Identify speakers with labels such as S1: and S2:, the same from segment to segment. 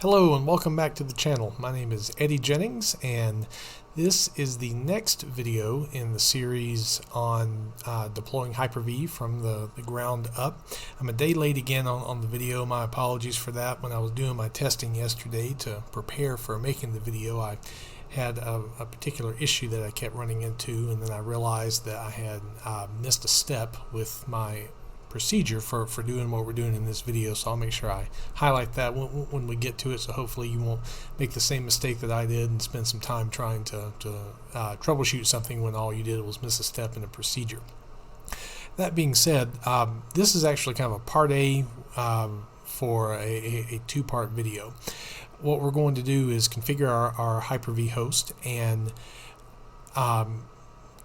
S1: Hello and welcome back to the channel. My name is Eddie Jennings and this is the next video in the series on deploying Hyper-V from the ground up. I'm a day late again on the video. My apologies for that. When I was doing my testing yesterday to prepare for making the video, I had a particular issue that I kept running into, and then I realized that I had missed a step with my procedure for doing what we're doing in this video, so I'll make sure I highlight that when we get to it, so hopefully you won't make the same mistake that I did and spend some time trying to troubleshoot something when all you did was miss a step in a procedure. That being said, this is actually kind of a part A for a two-part video. What we're going to do is configure our Hyper-V host and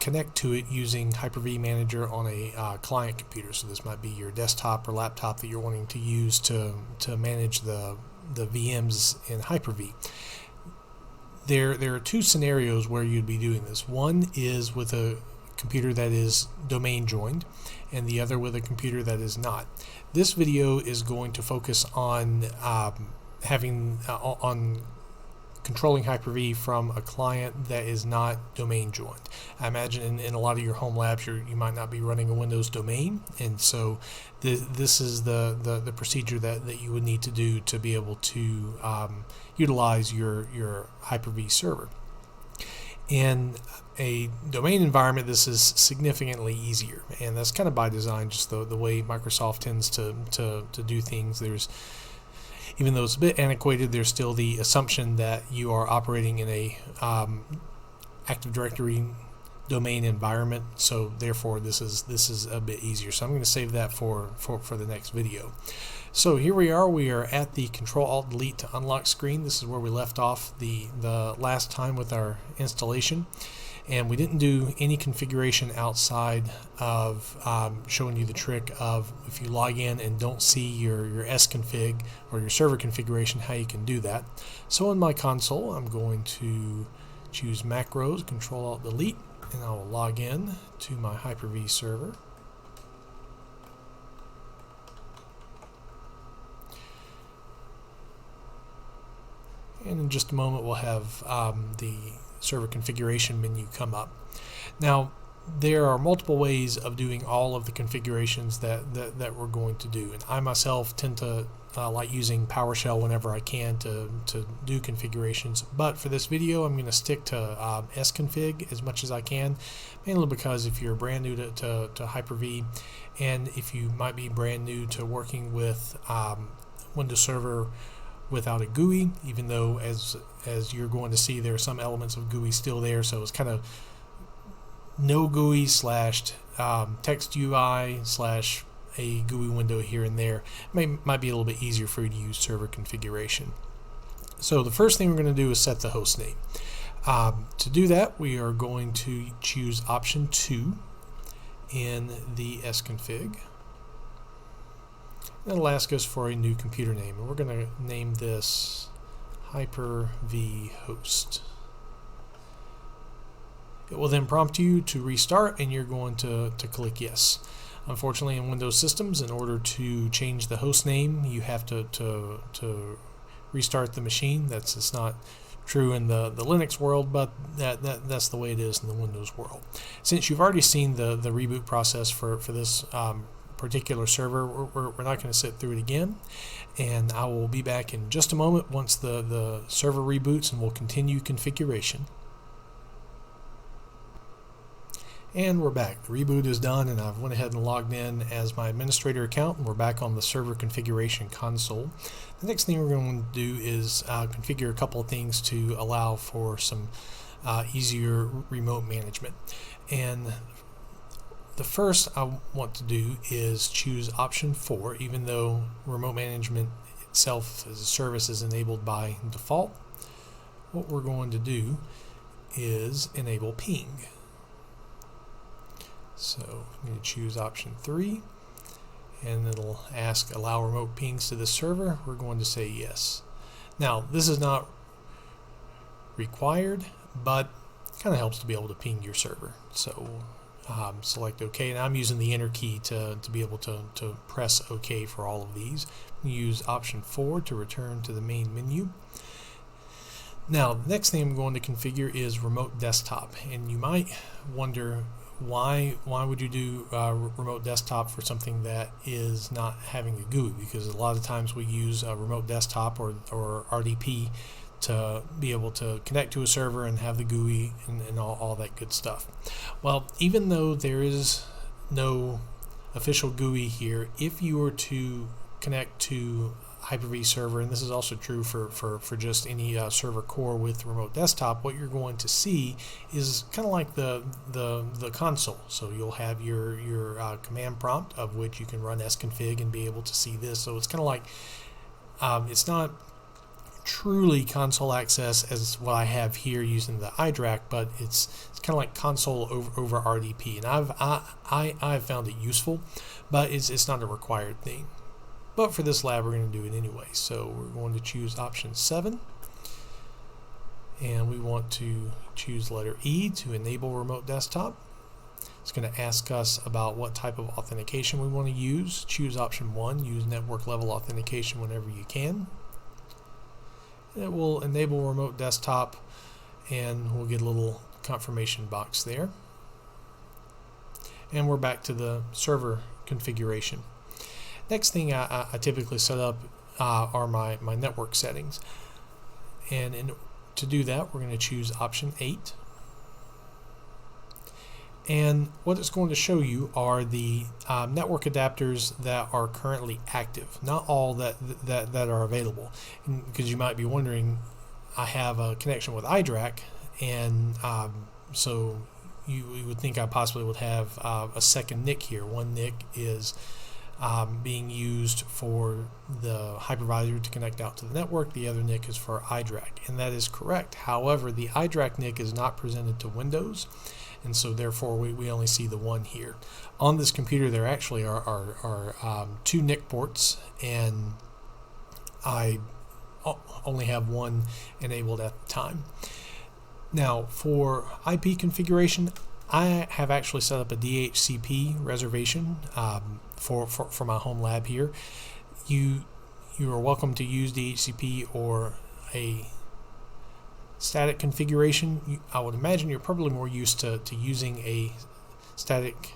S1: connect to it using Hyper-V Manager on a client computer. So this might be your desktop or laptop that you're wanting to use to manage the VMs in Hyper-V. There are two scenarios where you'd be doing this. One is with a computer that is domain joined, and the other with a computer that is not. This video is going to focus on controlling Hyper-V from a client that is not domain joined. I imagine in a lot of your home labs you might not be running a Windows domain, and so this is the procedure that you would need to do to be able to utilize your Hyper-V server. In a domain environment, this is significantly easier, and that's kind of by design, just the way Microsoft tends to do things. Even though it's a bit antiquated, there's still the assumption that you are operating in a Active Directory domain environment, so therefore this is a bit easier. So I'm going to save that for the next video. So here we are at the Control-Alt-Delete to unlock screen. This is where we left off the last time with our installation, and we didn't do any configuration outside of showing you the trick of if you log in and don't see your sconfig or your server configuration, how you can do that. So in my console, I'm going to choose macros, Control-Alt-Delete, and I will log in to my Hyper-V server. And in just a moment we'll have the server configuration menu come up. Now there are multiple ways of doing all of the configurations that we're going to do, and I myself tend to like using PowerShell whenever I can to do configurations, but for this video I'm going to stick to sconfig as much as I can, mainly because if you're brand new to Hyper-V, and if you might be brand new to working with Windows Server without a GUI, even though as you're going to see there are some elements of GUI still there, so it's kind of no GUI / text UI / a GUI window here and there. Might be a little bit easier for you to use server configuration. So the first thing we're going to do is set the host name. To do that, we are going to choose option 2 in the sconfig. It'll ask us for a new computer name, and we're going to name this Hyper-V host. It will then prompt you to restart, and you're going to click yes. Unfortunately, in Windows systems, in order to change the host name, you have to restart the machine. It's not true in the Linux world, but that's the way it is in the Windows world. Since you've already seen the reboot process for this particular server, we're not going to sit through it again, and I will be back in just a moment once the server reboots, and we'll continue configuration. And we're back. The reboot is done, and I've went ahead and logged in as my administrator account, and we're back on the server configuration console. The next thing we're going to do is configure a couple of things to allow for some easier remote management. And the first I want to do is choose option 4, even though remote management itself as a service is enabled by default. What we're going to do is enable ping. So I'm going to choose option 3, and it'll ask allow remote pings to the server. We're going to say yes. Now this is not required, but it kind of helps to be able to ping your server. So select OK, and I'm using the enter key to be able to press OK for all of these. Use option 4 to return to the main menu. Now, the next thing I'm going to configure is remote desktop, and you might wonder why would you do remote desktop for something that is not having a GUI? Because a lot of times we use remote desktop or RDP to be able to connect to a server and have the GUI and all that good stuff. Well, even though there is no official GUI here, if you were to connect to Hyper-V server, and this is also true for just any server core with remote desktop, what you're going to see is kind of like the console. So you'll have your command prompt, of which you can run sconfig and be able to see this. So it's kind of like it's not truly console access as what I have here using the iDRAC, but it's kind of like console over RDP, and I've found it useful, but it's not a required thing. But for this lab, we're going to do it anyway. So we're going to choose option 7, and we want to choose letter E to enable remote desktop. It's going to ask us about what type of authentication we want to use. Choose option 1, use network level authentication whenever you can. And it will enable remote desktop, and we'll get a little confirmation box there. And we're back to the server configuration. Next thing I typically set up are my network settings, and to do that, we're going to choose option 8. And what it's going to show you are the network adapters that are currently active, not all that are available. Because you might be wondering, I have a connection with iDRAC, and so you would think I possibly would have a second NIC here. One NIC is being used for the hypervisor to connect out to the network. The other NIC is for iDRAC, and that is correct. However, the iDRAC NIC is not presented to Windows, and so therefore we only see the one here. On this computer there actually are 2 NIC ports, and I only have one enabled at the time. Now for IP configuration, I have actually set up a DHCP reservation for my home lab here. You are welcome to use DHCP or a static configuration. I would imagine you're probably more used to using a static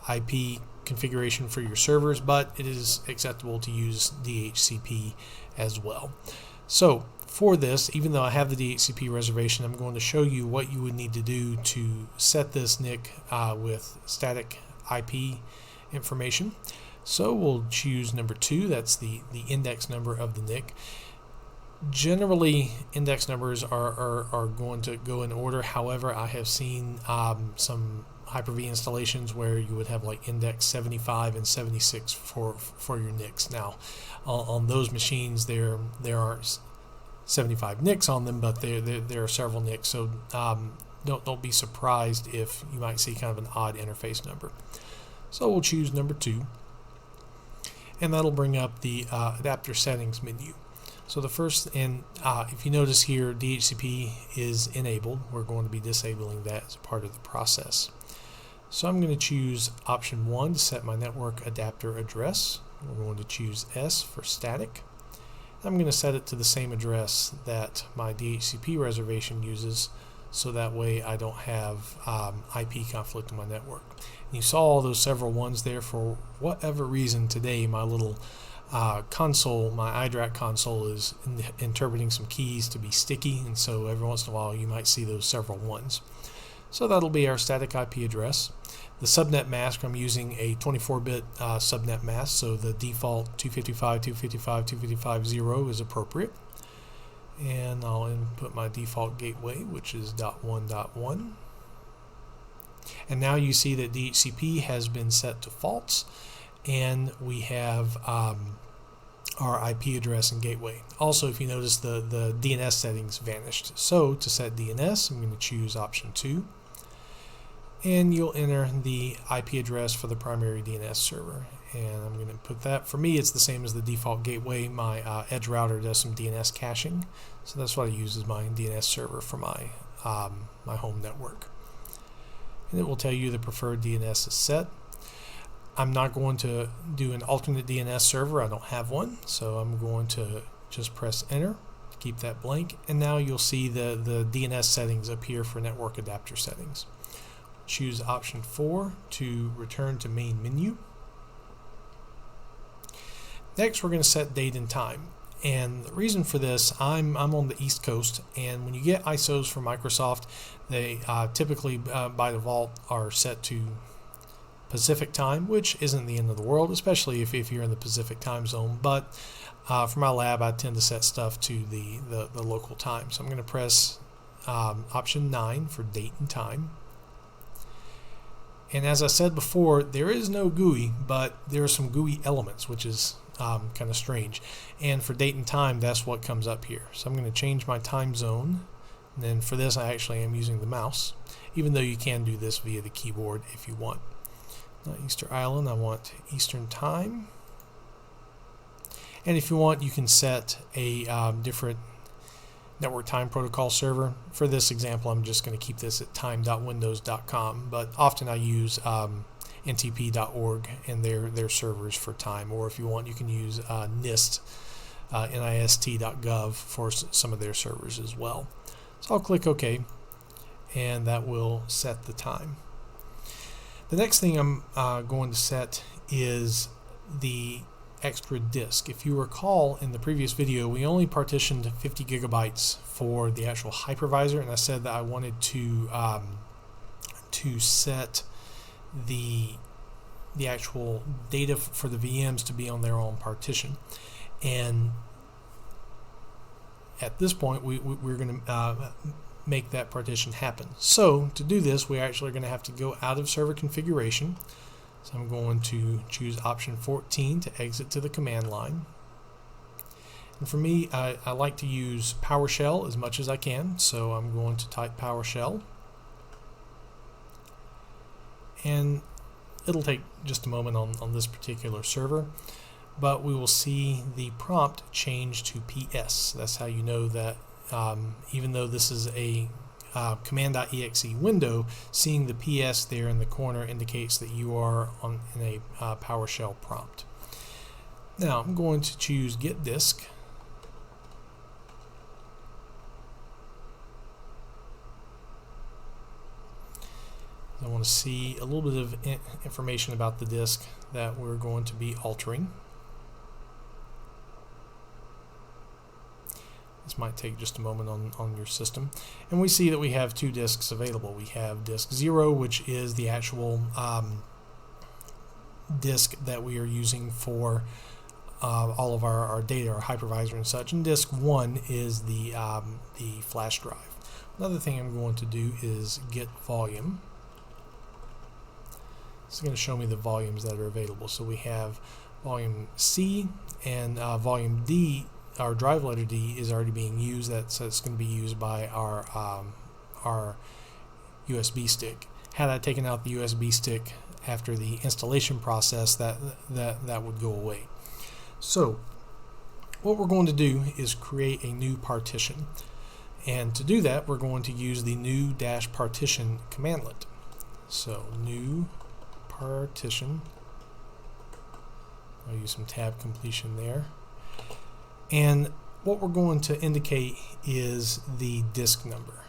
S1: IP configuration for your servers, but it is acceptable to use DHCP as well. So for this, even though I have the DHCP reservation, I'm going to show you what you would need to do to set this NIC with static IP information. So we'll choose number 2, that's the index number of the NIC. Generally, index numbers are going to go in order. However, I have seen some Hyper-V installations where you would have like index 75 and 76 for your NICs. Now, on those machines, there aren't 75 NICs on them, but there are several NICs. So don't be surprised if you might see kind of an odd interface number. So we'll choose number 2, and that'll bring up the adapter settings menu. So the first, and if you notice here, DHCP is enabled. We're going to be disabling that as a part of the process. So I'm going to choose option 1 to set my network adapter address. We're going to choose S for static. I'm going to set it to the same address that my DHCP reservation uses, so that way I don't have IP conflict in my network. And you saw all those several ones there. For whatever reason today, my little console, my iDRAC console, is interpreting some keys to be sticky, and so every once in a while you might see those several ones. So that'll be our static IP address. The subnet mask, I'm using a 24-bit subnet mask, so the default 255.255.255.0 is appropriate. And I'll input my default gateway, which is .1.1. And now you see that DHCP has been set to false, and we have our IP address and gateway. Also, if you notice, the DNS settings vanished. So to set DNS, I'm going to choose option 2, and you'll enter the IP address for the primary DNS server. And I'm going to put that, for me it's the same as the default gateway. My Edge router does some DNS caching, so that's what I use as my DNS server for my my home network. and it will tell you the preferred DNS is set. I'm not going to do an alternate DNS server. I don't have one, so I'm going to just press enter to keep that blank, and now you'll see the DNS settings appear for network adapter settings. Choose option 4 to return to main menu. Next, we're going to set date and time. And the reason for this, I'm on the East Coast, and when you get ISOs from Microsoft, they typically by default are set to Pacific time, which isn't the end of the world, especially if you're in the Pacific time zone. But for my lab, I tend to set stuff to the local time. So I'm going to press option 9 for date and time. And as I said before, there is no GUI, but there are some GUI elements, which is kind of strange. And for date and time, that's what comes up here. So I'm going to change my time zone. And then for this, I actually am using the mouse, even though you can do this via the keyboard if you want. Not Easter Island, I want Eastern Time. And if you want, you can set a different network time protocol server. For this example, I'm just going to keep this at time.windows.com, but often I use ntp.org and their servers for time, or if you want, you can use NIST, nist.gov for some of their servers as well. So I'll click OK, and that will set the time. The next thing I'm going to set is the extra disk. If you recall in the previous video, we only partitioned 50 gigabytes for the actual hypervisor, and I said that I wanted to set the actual data for the VMs to be on their own partition. And at this point, we're going to make that partition happen. So to do this, we're actually going to have to go out of server configuration. So I'm going to choose option 14 to exit to the command line. And for me, I like to use PowerShell as much as I can, so I'm going to type PowerShell. And it'll take just a moment on this particular server, but we will see the prompt change to PS. That's how you know that even though this is a command.exe window, seeing the PS there in the corner indicates that you are in a PowerShell prompt. Now I'm going to choose Get Disk. I want to see a little bit of information about the disk that we're going to be altering. This might take just a moment on your system. And we see that we have two disks available. We have disk 0, which is the actual disk that we are using for all of our data, our hypervisor and such. And disk 1 is the flash drive. Another thing I'm going to do is get volume. It's going to show me the volumes that are available. So we have volume C and volume D. Our drive letter D is already being used. So it's going to be used by our USB stick. Had I taken out the USB stick after the installation process, that would go away. So what we're going to do is create a new partition. And to do that, we're going to use the new -partition commandlet. So new partition. I'll use some tab completion there. And what we're going to indicate is the disk number.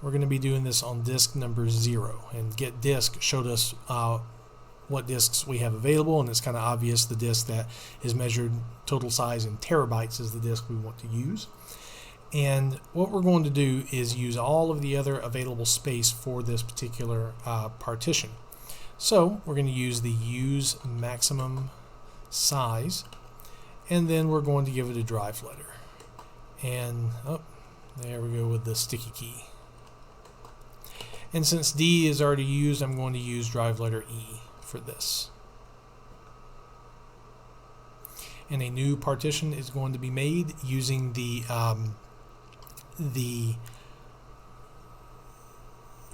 S1: We're going to be doing this on disk number 0, and get disk showed us what disks we have available, and it's kind of obvious the disk that is measured total size in terabytes is the disk we want to use. And what we're going to do is use all of the other available space for this particular partition. So we're going to use the use maximum size, and then we're going to give it a drive letter. And there we go with the sticky key. And since D is already used, I'm going to use drive letter E for this. And a new partition is going to be made using the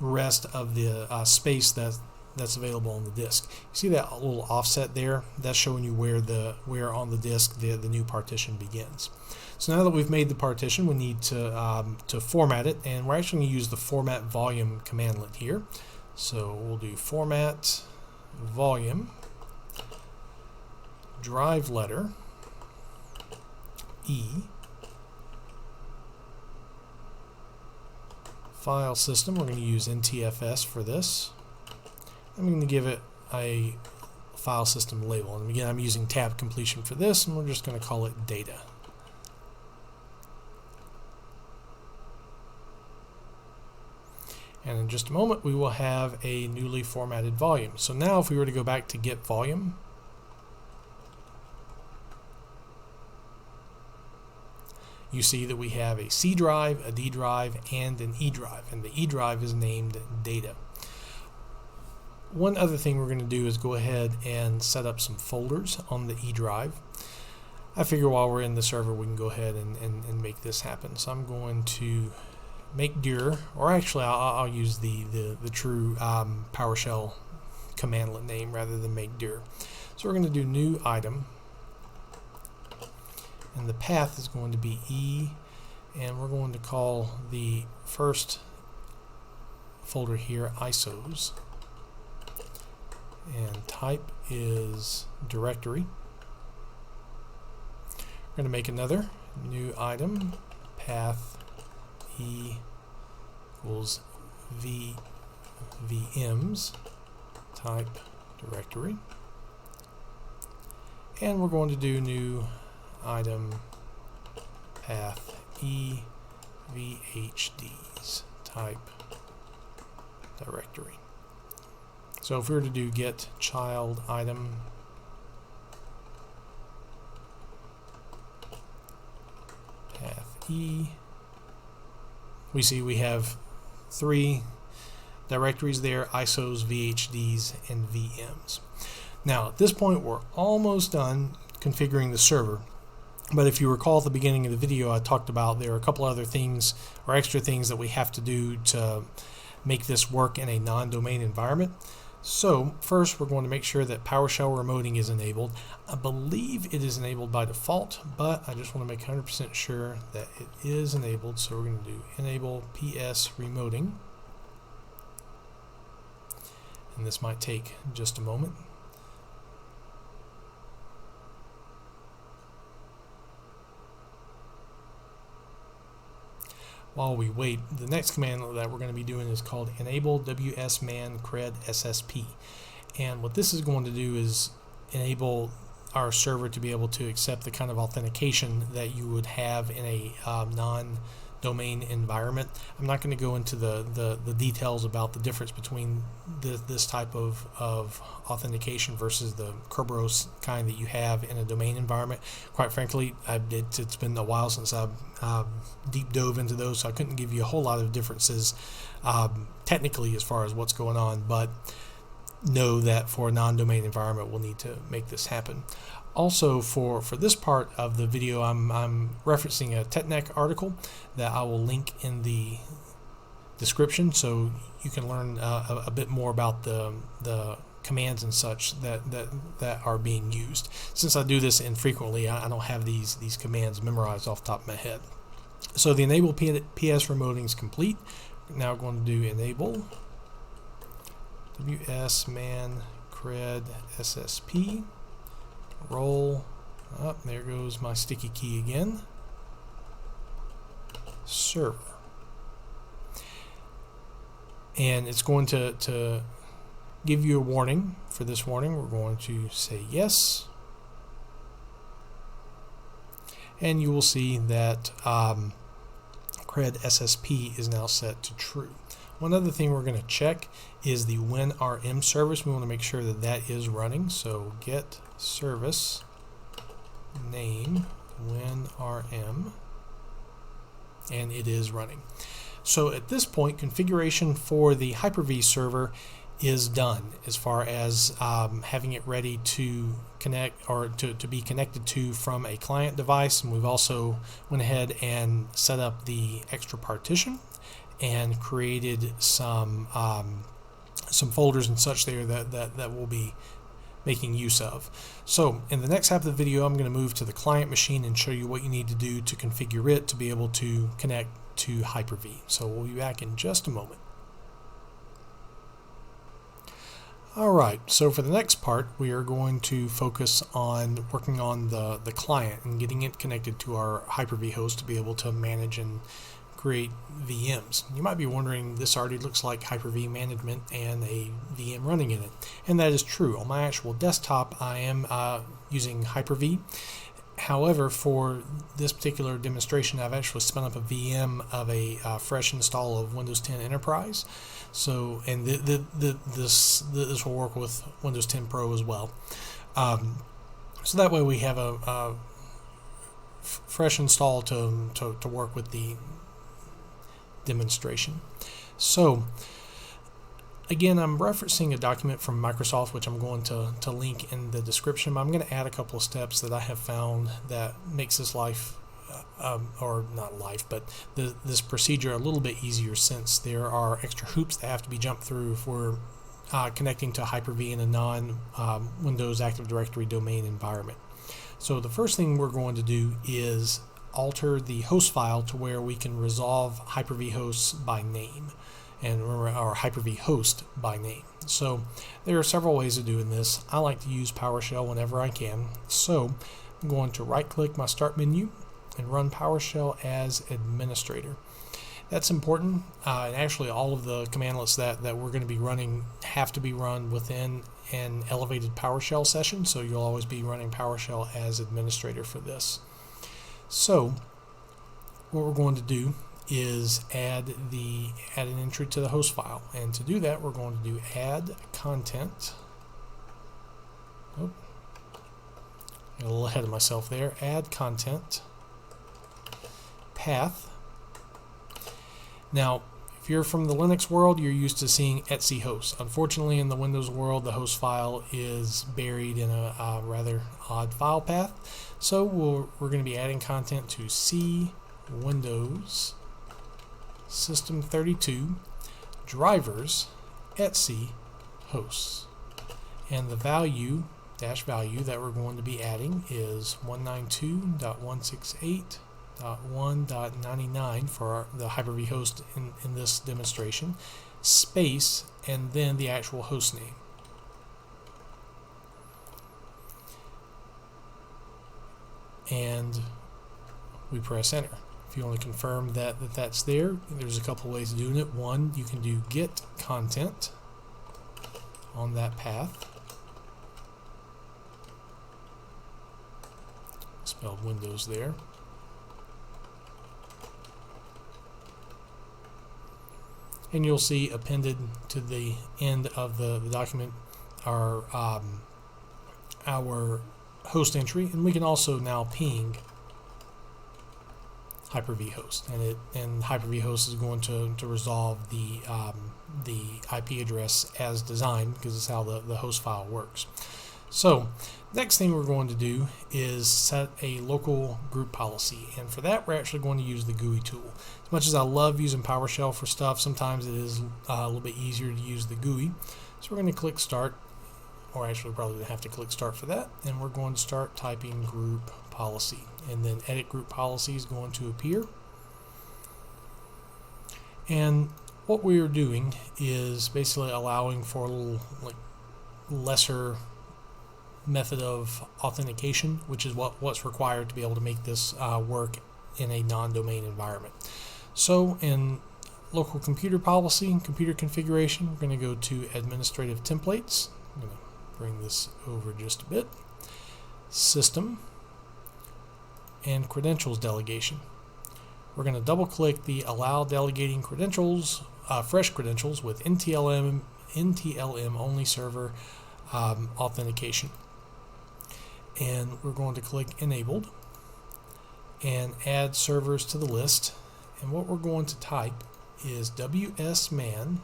S1: rest of the space that that's available on the disk. You see that little offset there? That's showing you where on the disk the new partition begins. So now that we've made the partition, we need to format it, and we're actually going to use the format volume commandlet here. So we'll do format volume drive letter E file system. We're going to use NTFS for this. I'm going to give it a file system label, and again I'm using tab completion for this, and we're just going to call it data. And in just a moment we will have a newly formatted volume. So now if we were to go back to get volume, you see that we have a C drive, a D drive, and an E drive, and the E drive is named data. One other thing we're going to do is go ahead and set up some folders on the E drive. I figure while we're in the server we can go ahead and make this happen. So I'm going to make dir, or actually I'll use the true PowerShell commandlet name rather than make dir. So we're going to do new item, and the path is going to be E, and we're going to call the first folder here ISOs, and type is directory. We're going to make another new item, path E equals VMs, type directory, and we're going to do new item path E VHDs, type directory. So if we were to do get child item path E, we see we have 3 directories there: ISOs, VHDs, and VMs. Now at this point we're almost done configuring the server, but if you recall at the beginning of the video I talked about there are a couple other things or extra things that we have to do to make this work in a non-domain environment. So first we're going to make sure that PowerShell remoting is enabled. I believe it is enabled by default, but I just want to make 100% sure that it is enabled. So we're going to do enable PS remoting, and this might take just a moment. While we wait, the next command that we're going to be doing is called enable wsman cred ssp, and what this is going to do is enable our server to be able to accept the kind of authentication that you would have in a non-domain environment. I'm not going to go into the details about the difference between this type of authentication versus the Kerberos kind that you have in a domain environment. Quite frankly, it's been a while since I've deep dove into those, so I couldn't give you a whole lot of differences technically as far as what's going on, but know that for a non-domain environment we'll need to make this happen. Also, for this part of the video, I'm referencing a TechNet article that I will link in the description, so you can learn a bit more about the commands and such that are being used. Since I do this infrequently, I don't have these commands memorized off the top of my head. So the enable PS remoting is complete. Now we're going to do enable wsman cred ssp role. There goes my sticky key again. Server. And it's going to give you a warning. For this warning, we're going to say yes. And you will see that cred SSP is now set to true. One other thing we're going to check is the WinRM service. We want to make sure that that is running. So get service name WinRM, and it is running. So at this point, configuration for the Hyper-V server is done as far as having it ready to connect or to be connected to from a client device. And we've also went ahead and set up the extra partition and created some some folders and such there that we'll be making use of. So in the next half of the video, I'm going to move to the client machine and show you what you need to do to configure it to be able to connect to Hyper-V. So we'll be back in just a moment. Alright, so for the next part, we are going to focus on working on the client and getting it connected to our Hyper-V host to be able to manage and create VMs. You might be wondering, this already looks like Hyper-V management and a VM running in it. And that is true. On my actual desktop, I am using Hyper-V. However, for this particular demonstration, I've actually spun up a VM of a fresh install of Windows 10 Enterprise. So, and this will work with Windows 10 Pro as well. So that way we have a fresh install to work with the demonstration. So again, I'm referencing a document from Microsoft, which I'm going to link in the description, but I'm going to add a couple of steps that I have found that makes this life, or not life, but this procedure a little bit easier, since there are extra hoops that have to be jumped through if we're connecting to Hyper-V in a non-Windows Active Directory domain environment. So the first thing we're going to do is alter the host file to where we can resolve Hyper-V hosts by name, and remember, our Hyper-V host by name. So there are several ways of doing this. I like to use PowerShell whenever I can. So I'm going to right click my start menu and run PowerShell as administrator. That's important, and actually all of the commandlets that we're going to be running have to be run within an elevated PowerShell session, so you'll always be running PowerShell as administrator for this. So what we're going to do is add an entry to the host file, and to do that we're going to do add content. Oh, got a little ahead of myself there. Add content path. Now if you're from the Linux world, you're used to seeing etc host. Unfortunately, in the Windows world, the host file is buried in a rather odd file path. So we're going to be adding content to C Windows System32 drivers etc hosts, and the value that we're going to be adding is 192.168.1.99 for the Hyper-V host in this demonstration, space, and then the actual host name. And we press enter. If you want to confirm that's there, there's a couple ways of doing it. One, you can do get content on that path, spelled Windows there. And you'll see appended to the end of the document our host entry, and we can also now ping Hyper-V host, and Hyper-V host is going to resolve the IP address as designed, because it's how the host file works. So next thing we're going to do is set a local group policy, and for that we're actually going to use the GUI tool. As much as I love using PowerShell for stuff, sometimes it is a little bit easier to use the GUI. So we're going to click start, or actually probably have to click start for that, and we're going to start typing group policy, and then edit group policy is going to appear. And what we are doing is basically allowing for a little lesser method of authentication, which is what's required to be able to make this work in a non-domain environment. So in local computer policy and computer configuration, we're going to go to administrative templates. I'm going to bring this over just a bit. System and credentials delegation. We're going to double click the allow delegating credentials, fresh credentials with NTLM only server authentication. And we're going to click enabled and add servers to the list. And what we're going to type is wsman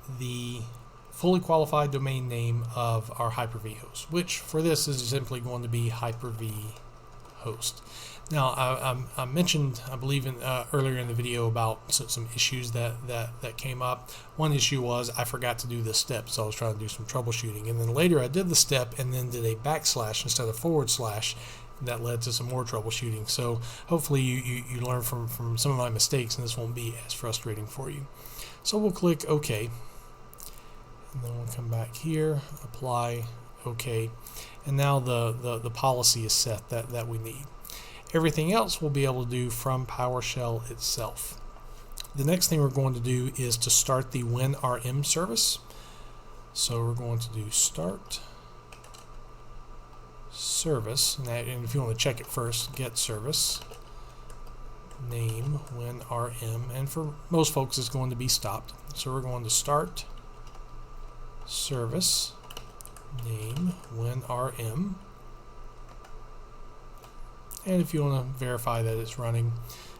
S1: / the fully qualified domain name of our Hyper-V host, which for this is simply going to be Hyper-V host. Now, I mentioned, I believe, earlier in the video about some issues that came up. One issue was I forgot to do this step, so I was trying to do some troubleshooting. And then later I did the step and then did a backslash instead of forward slash. That led to some more troubleshooting. So hopefully you learn from some of my mistakes and this won't be as frustrating for you. So we'll click OK. And then we'll come back here, apply, OK. And now the policy is set that we need. Everything else we'll be able to do from PowerShell itself. The next thing we're going to do is to start the WinRM service. So we're going to do start service, and if you want to check it first, get service name WinRM, and for most folks it's going to be stopped. So we're going to start service name WinRM. And if you want to verify that it's running,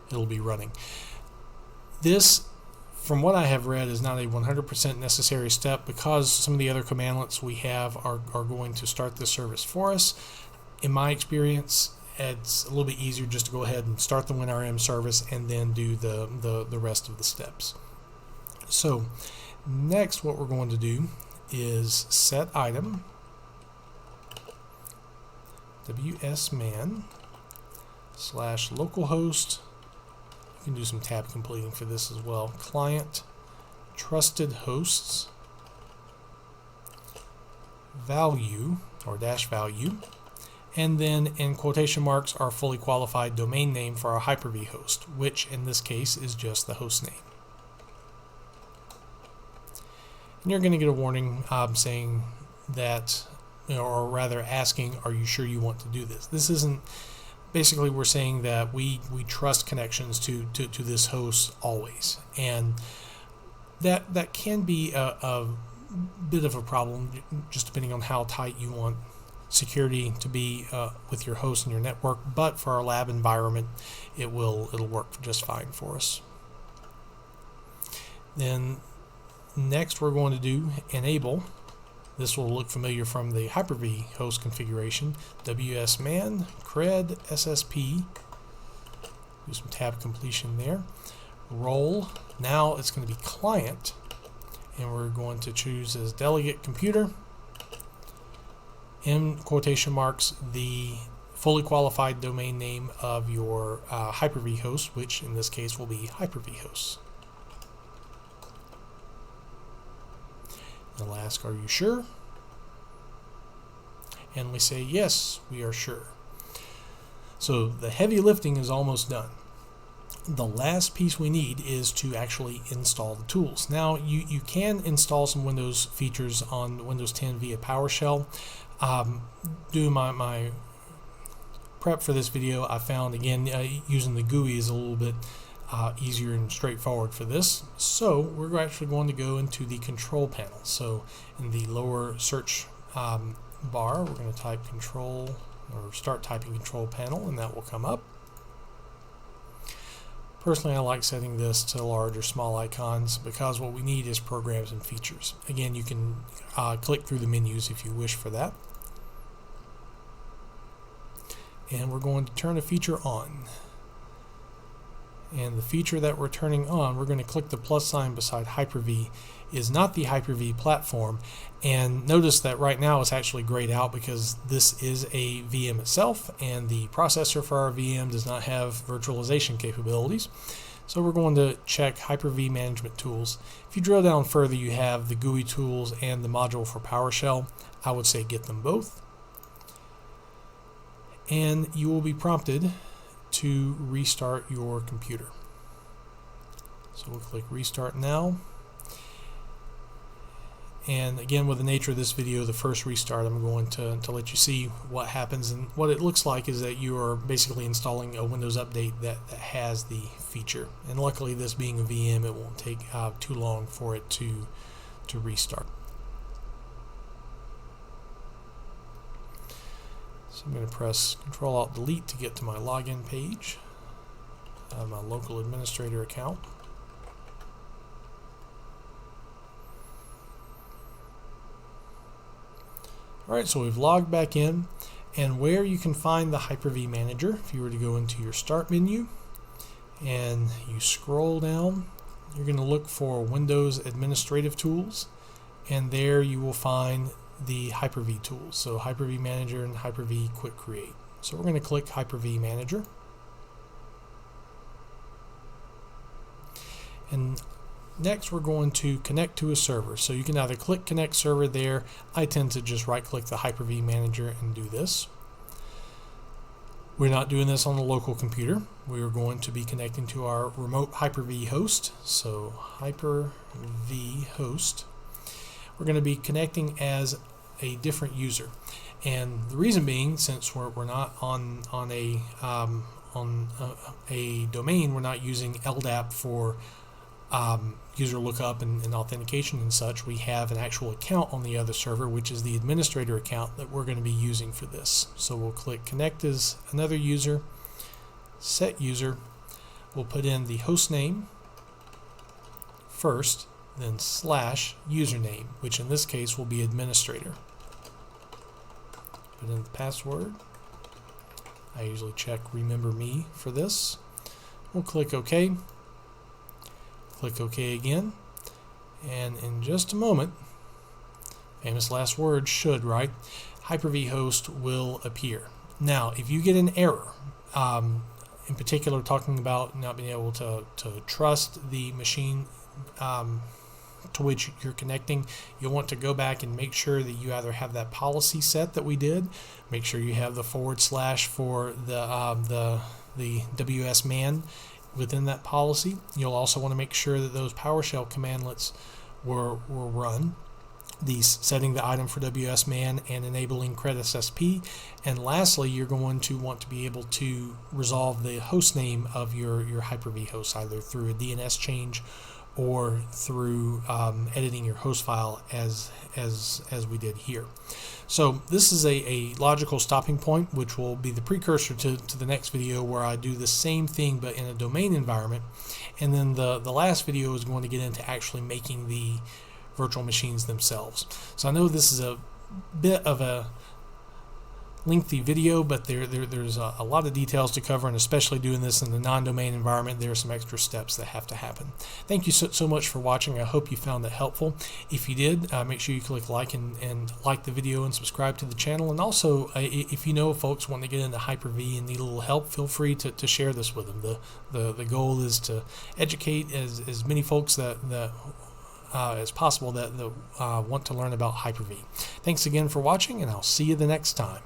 S1: it'll be running. This, from what I have read, is not a 100% necessary step because some of the other commandlets we have are going to start this service for us. In my experience, it's a little bit easier just to go ahead and start the WinRM service and then do the rest of the steps. So next what we're going to do is set item wsman / localhost. You can do some tab completing for this as well. Client trusted hosts value or dash value, and then in quotation marks our fully qualified domain name for our Hyper-V host, which in this case is just the host name. And you're going to get a warning saying that, or rather asking, are you sure you want to do this? This isn't. Basically, we're saying that we trust connections to this host always, and that can be a bit of a problem, just depending on how tight you want security to be with your host and your network. But for our lab environment, it'll work just fine for us. Then next, we're going to do enable. This will look familiar from the Hyper-V host configuration. wsman cred ssp. Do some tab completion there. Role. Now it's going to be client, and we're going to choose as delegate computer. In quotation marks, the fully qualified domain name of your Hyper-V host, which in this case will be Hyper-V hosts. They'll ask, are you sure? And we say, yes, we are sure. So the heavy lifting is almost done. The last piece we need is to actually install the tools. Now, you can install some Windows features on Windows 10 via PowerShell. Doing my prep for this video, I found, again, using the GUI is a little bit easier and straightforward for this. So we're actually going to go into the control panel. So in the lower search bar, we're going to type control, or start typing control panel, and that will come up. Personally, I like setting this to large or small icons because what we need is programs and features. Again, you can click through the menus if you wish for that. And we're going to turn a feature on. And the feature that we're turning on, we're going to click the plus sign beside Hyper-V, is not the Hyper-V platform. And notice that right now it's actually grayed out because this is a VM itself, and the processor for our VM does not have virtualization capabilities. So we're going to check Hyper-V management tools. If you drill down further, you have the GUI tools and the module for PowerShell. I would say get them both. And you will be prompted to restart your computer. So we'll click restart now. And again, with the nature of this video, the first restart, I'm going to let you see what happens. And what it looks like is that you are basically installing a Windows update that has the feature. And luckily, this being a VM, it won't take too long for it to restart. So I'm going to press Control-Alt-Delete to get to my login page, my local administrator account. Alright, so we've logged back in, and where you can find the Hyper-V Manager. If you were to go into your Start menu and you scroll down, you're going to look for Windows Administrative Tools, and there you will find the Hyper-V tools. So Hyper-V Manager and Hyper-V Quick Create. So we're going to click Hyper-V Manager. And next we're going to connect to a server. So you can either click Connect Server there. I tend to just right click the Hyper-V Manager and do this. We're not doing this on a local computer. We are going to be connecting to our remote Hyper-V host. So Hyper-V host. We're going to be connecting as a different user. And the reason being, since we're not on a domain, we're not using LDAP for user lookup and authentication and such. We have an actual account on the other server, which is the administrator account that we're going to be using for this. So we'll click Connect as another user, Set User. We'll put in the host name first, then /username, which in this case will be administrator. Put in the password. I usually check Remember Me for this. We'll click OK. Click OK again. And in just a moment, famous last words should, right? Hyper-V host will appear. Now, if you get an error, in particular talking about not being able to trust the machine to which you're connecting, you'll want to go back and make sure that you either have that policy set that we did, make sure you have the / for the WSMan within that policy. You'll also want to make sure that those PowerShell commandlets were run, setting the item for WSMan and enabling CredSSP. And lastly, you're going to want to be able to resolve the host name of your Hyper-V host, either through a DNS change or through editing your host file as we did here. So this is a logical stopping point, which will be the precursor to the next video, where I do the same thing but in a domain environment. And then the last video is going to get into actually making the virtual machines themselves. So I know this is a bit of a lengthy video, but there's a lot of details to cover, and especially doing this in the non-domain environment, there are some extra steps that have to happen. Thank you so much for watching. I hope you found that helpful. If you did, make sure you click like and like the video and subscribe to the channel. And also, if you know folks want to get into Hyper-V and need a little help, feel free to share this with them. The goal is to educate as many folks as possible that want to learn about Hyper-V. Thanks again for watching, and I'll see you the next time.